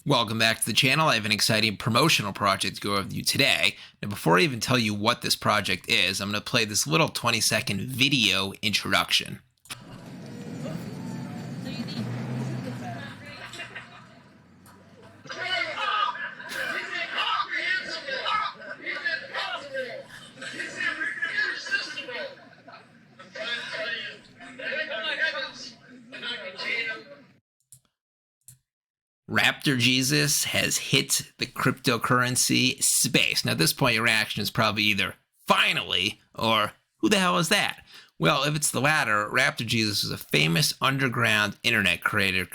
Welcome back to the channel. I have an exciting promotional project to go over with you today. Now, before I even tell you what this project is, I'm going to play this little 20-second video introduction. Raptor Jesus has hit the cryptocurrency space. Now, at this point, your reaction is probably either finally or who the hell is that? Well, if it's the latter, Raptor Jesus was a famous underground internet character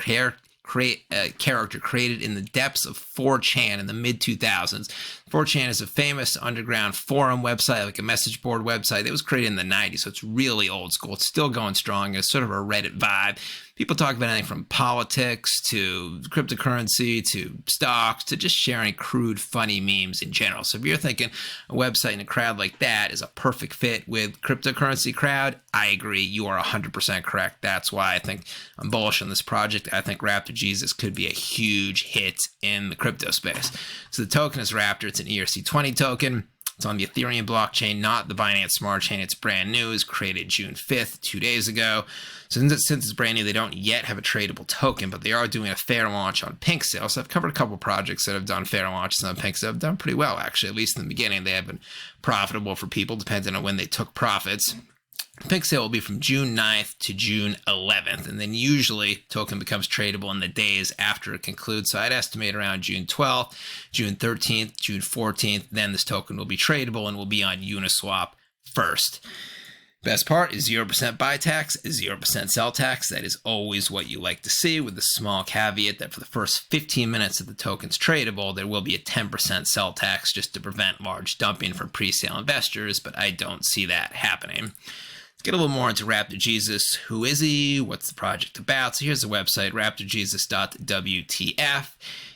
created in the depths of 4chan in the mid-2000s. 4chan is a famous underground forum website, like a message board website. It was created in the 90s, so it's really old school. It's still going strong. It's sort of a Reddit vibe. People talk about anything from politics to cryptocurrency to stocks to just sharing crude, funny memes in general. So if you're thinking a website and a crowd like that is a perfect fit with cryptocurrency crowd, I agree. You are 100% correct. That's why I think I'm bullish on this project. I think Raptor Jesus could be a huge hit in the crypto space. So the token is Raptor. It's an ERC20 token. It's on the Ethereum blockchain, not the Binance Smart Chain. It's brand new. It was created June 5th, 2 days ago. So since it's brand new, they don't yet have a tradable token, but they are doing a fair launch on Pinksale. So I've covered a couple projects that have done fair launches on Pinksale. Have done pretty well, actually. At least in the beginning, they have been profitable for people, depending on when they took profits. Pinksale will be from June 9th to June 11th, and then usually token becomes tradable in the days after it concludes. So I'd estimate around June 12th, June 13th, June 14th, then this token will be tradable and will be on Uniswap first. Best part is 0% buy tax, 0% sell tax. That is always what you like to see, with the small caveat that for the first 15 minutes that the token's tradable, there will be a 10% sell tax just to prevent large dumping from pre-sale investors, but I don't see that happening. Get a little more into Raptor Jesus. Who is he? What's the project about? So here's the website, raptorjesus.wtf.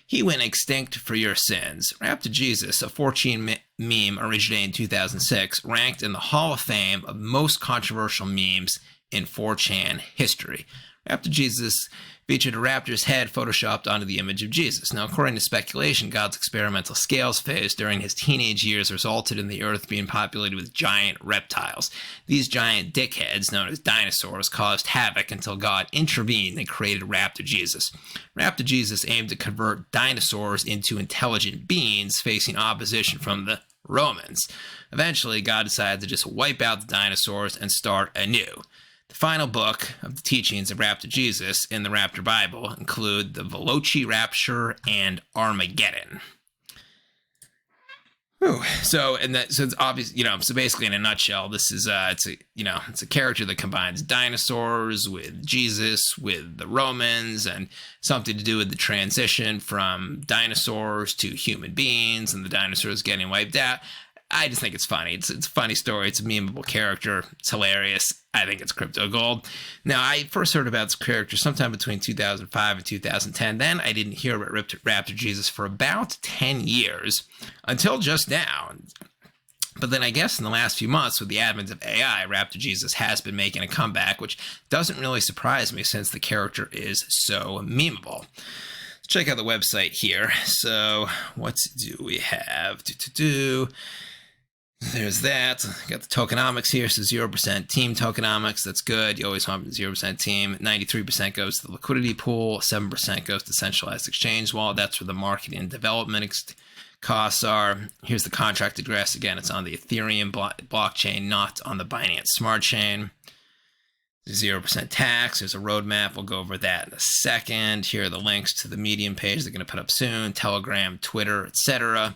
He went extinct for your sins. Raptor Jesus, a 4chan meme originating in 2006, ranked in the Hall of Fame of most controversial memes in 4chan history. Raptor Jesus featured a raptor's head photoshopped onto the image of Jesus. Now, according to speculation, God's experimental scales phase during his teenage years resulted in the earth being populated with giant reptiles. These giant dickheads, known as dinosaurs, caused havoc until God intervened and created Raptor Jesus. Raptor Jesus aimed to convert dinosaurs into intelligent beings facing opposition from the Romans. Eventually, God decided to just wipe out the dinosaurs and start anew. The final book of the teachings of Raptor Jesus in the Raptor Bible include the Veloci Rapture and Armageddon. So it's obvious, so basically in a nutshell, this is it's a character that combines dinosaurs with Jesus, with the Romans, and something to do with the transition from dinosaurs to human beings and the dinosaurs getting wiped out. I just think it's funny. It's a funny story. It's a memeable character. It's hilarious. I think it's crypto gold. Now, I first heard about this character sometime between 2005 and 2010. Then I didn't hear about Raptor Jesus for about 10 years until just now. But then I guess in the last few months, with the advent of AI, Raptor Jesus has been making a comeback, which doesn't really surprise me since the character is so memeable. Let's check out the website here. So what do we have? There's that. Got the tokenomics here. So 0% team tokenomics. That's good. You always want 0% team. 93% goes to the liquidity pool. 7% goes to centralized exchange wallet. That's where the marketing and development costs are. Here's the contract address. Again, it's on the Ethereum blockchain, not on the Binance Smart Chain. 0% tax. There's a roadmap. We'll go over that in a second. Here are the links to the Medium page they're going to put up soon. Telegram, Twitter, etc.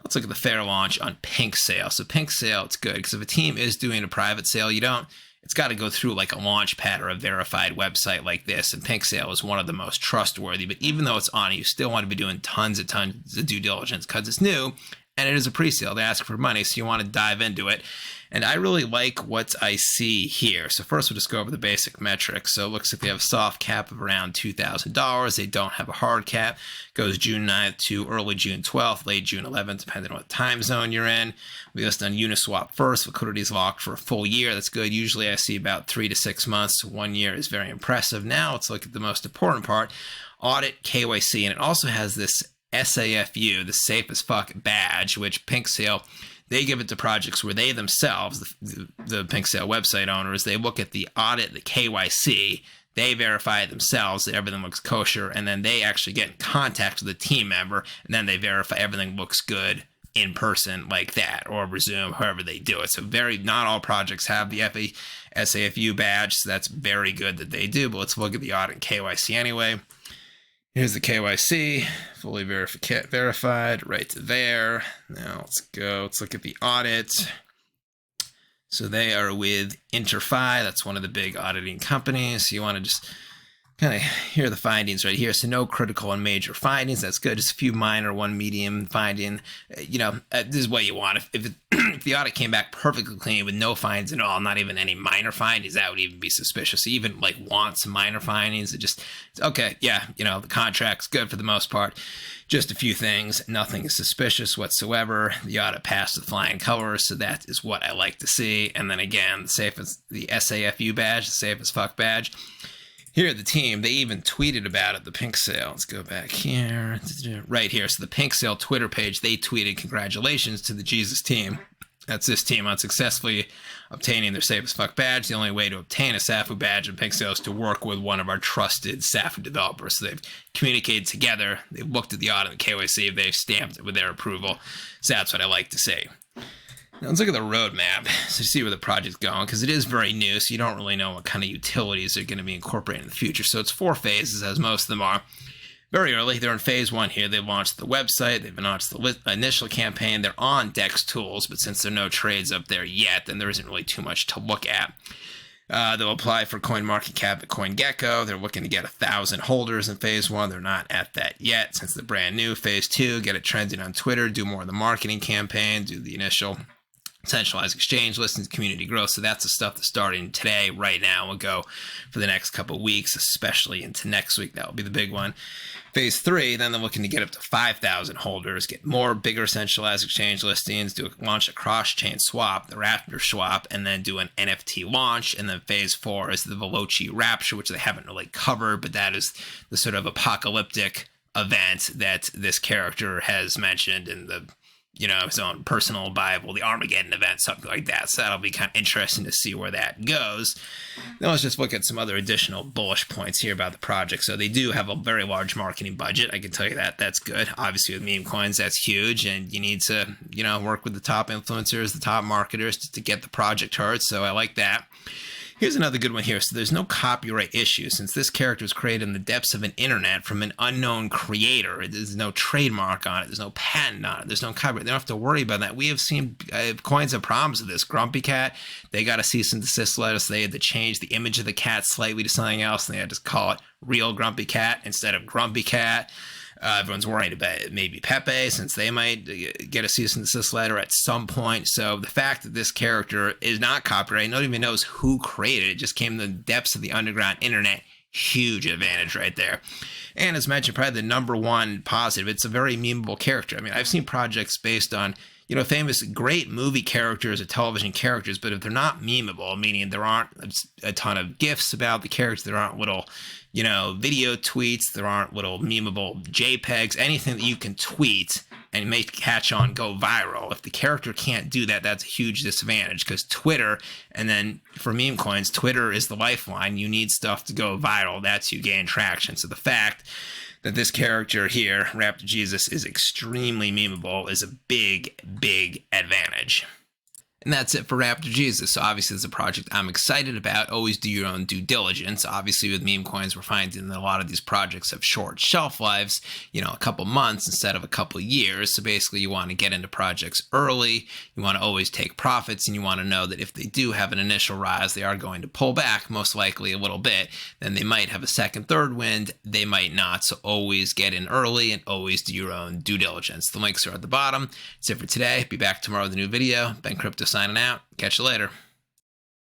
Let's look at the fair launch on Pinksale. So Pinksale, it's good because if a team is doing a private sale, it's got to go through like a launch pad or a verified website like this. And Pinksale is one of the most trustworthy. But even though it's on it, you still want to be doing tons of due diligence because it's new and it is a pre-sale. They ask for money, so you want to dive into it. And I really like what I see here. So first we'll just go over the basic metrics. So it looks like they have a soft cap of around $2,000. They don't have a hard cap. Goes June 9th to early June 12th, late June 11th, depending on what time zone you're in. We list on Uniswap first. Liquidity is locked for a full year. That's good. Usually I see about 3 to 6 months. 1 year is very impressive. Now let's look at the most important part. audit, KYC, and it also has this SAFU, the Safe as Fuck badge, which Pinksale, they give it to projects where they themselves, the Pinksale website owners, they look at the audit, the KYC, they verify it themselves that everything looks kosher, and then they actually get in contact with a team member, and then they verify everything looks good in person like that, or resume, however they do it. So not all projects have the SAFU badge, so that's very good that they do, but let's look at the audit and KYC anyway. Here's the KYC, fully verified, right to there. Now let's go, let's look at the audit. So they are with InterFi, that's one of the big auditing companies. So you want to just kind of hear the findings right here. So no critical and major findings. That's good. Just a few minor, one medium finding. This is what you want. If the audit came back perfectly clean with no findings at all, not even any minor findings, that would even be suspicious. So even like want some minor findings. It's okay. Yeah, the contract's good for the most part. Just a few things. Nothing is suspicious whatsoever. The audit passed with flying colors. So that is what I like to see. And then again, the SAFU badge, the Safe as Fuck badge. Here at the team, they even tweeted about it, the Pinksale. Let's go back here. Right here. So the Pinksale Twitter page, they tweeted, "Congratulations to the Jesus team." That's this team on successfully obtaining their Safe as Fuck badge. The only way to obtain a SAFU badge in Pinksale is to work with one of our trusted SAFU developers. So they've communicated together. They've looked at the audit and KYC. They've stamped it with their approval. So that's what I like to see. Now let's look at the roadmap to see where the project's going, because it is very new, so you don't really know what kind of utilities are going to be incorporated in the future. So it's 4 phases, as most of them are. Very early, they're in phase 1 here. They've launched the website, they've launched the initial campaign. They're on DEX tools, but since there are no trades up there yet, then there isn't really too much to look at. They'll apply for CoinMarketCap at CoinGecko. They're looking to get 1,000 holders in phase 1. They're not at that yet since they're brand new. Phase 2, get it trending on Twitter, do more of the marketing campaign, do the initial centralized exchange listings, community growth. So that's the stuff that's starting today, right now. Will go for the next couple of weeks, especially into next week. That will be the big one. Phase 3, then they're looking to get up to 5,000 holders, get more bigger centralized exchange listings, launch a cross-chain swap, the Raptor swap, and then do an NFT launch. And then phase 4 is the Veloci Rapture, which they haven't really covered, but that is the sort of apocalyptic event that this character has mentioned in the his own personal Bible, the Armageddon event, something like that. So that'll be kind of interesting to see where that goes. Now let's just look at some other additional bullish points here about the project. So they do have a very large marketing budget. I can tell you that. That's good. Obviously with meme coins, that's huge. And you need to, work with the top influencers, the top marketers to get the project heard. So I like that. Here's another good one here. So there's no copyright issue since this character was created in the depths of an internet from an unknown creator. There's no trademark on it. There's no patent on it. There's no copyright. They don't have to worry about that. We have seen coins have problems with this. Grumpy Cat, they got a cease and desist letter. So they had to change the image of the cat slightly to something else. And they had to call it Real Grumpy Cat instead of Grumpy Cat. Everyone's worried about it. Maybe Pepe, since they might get a cease and desist letter at some point. So the fact that this character is not copyrighted, nobody even knows who created it. It just came in the depths of the underground internet. Huge advantage right there. And as mentioned, probably the number one positive, it's a very memeable character. I mean, I've seen projects based on famous great movie characters or television characters, but if they're not memeable, meaning there aren't a ton of GIFs about the characters, there aren't little, video tweets, there aren't little memeable JPEGs, anything that you can tweet and make catch on, go viral. If the character can't do that, that's a huge disadvantage because Twitter, and then for meme coins, Twitter is the lifeline. You need stuff to go viral. That's you gain traction. So the fact that this character here, Raptor Jesus, is extremely memeable is a big, big advantage. And that's it for Raptor Jesus. So obviously it's a project I'm excited about. Always do your own due diligence. Obviously with meme coins, we're finding that a lot of these projects have short shelf lives, a couple months instead of a couple years. So basically you want to get into projects early. You want to always take profits, and you want to know that if they do have an initial rise, they are going to pull back, most likely a little bit. Then they might have a second, third wind. They might not. So always get in early and always do your own due diligence. The links are at the bottom. That's it for today. Be back tomorrow with a new video. Ben Crypto signing out. Catch you later.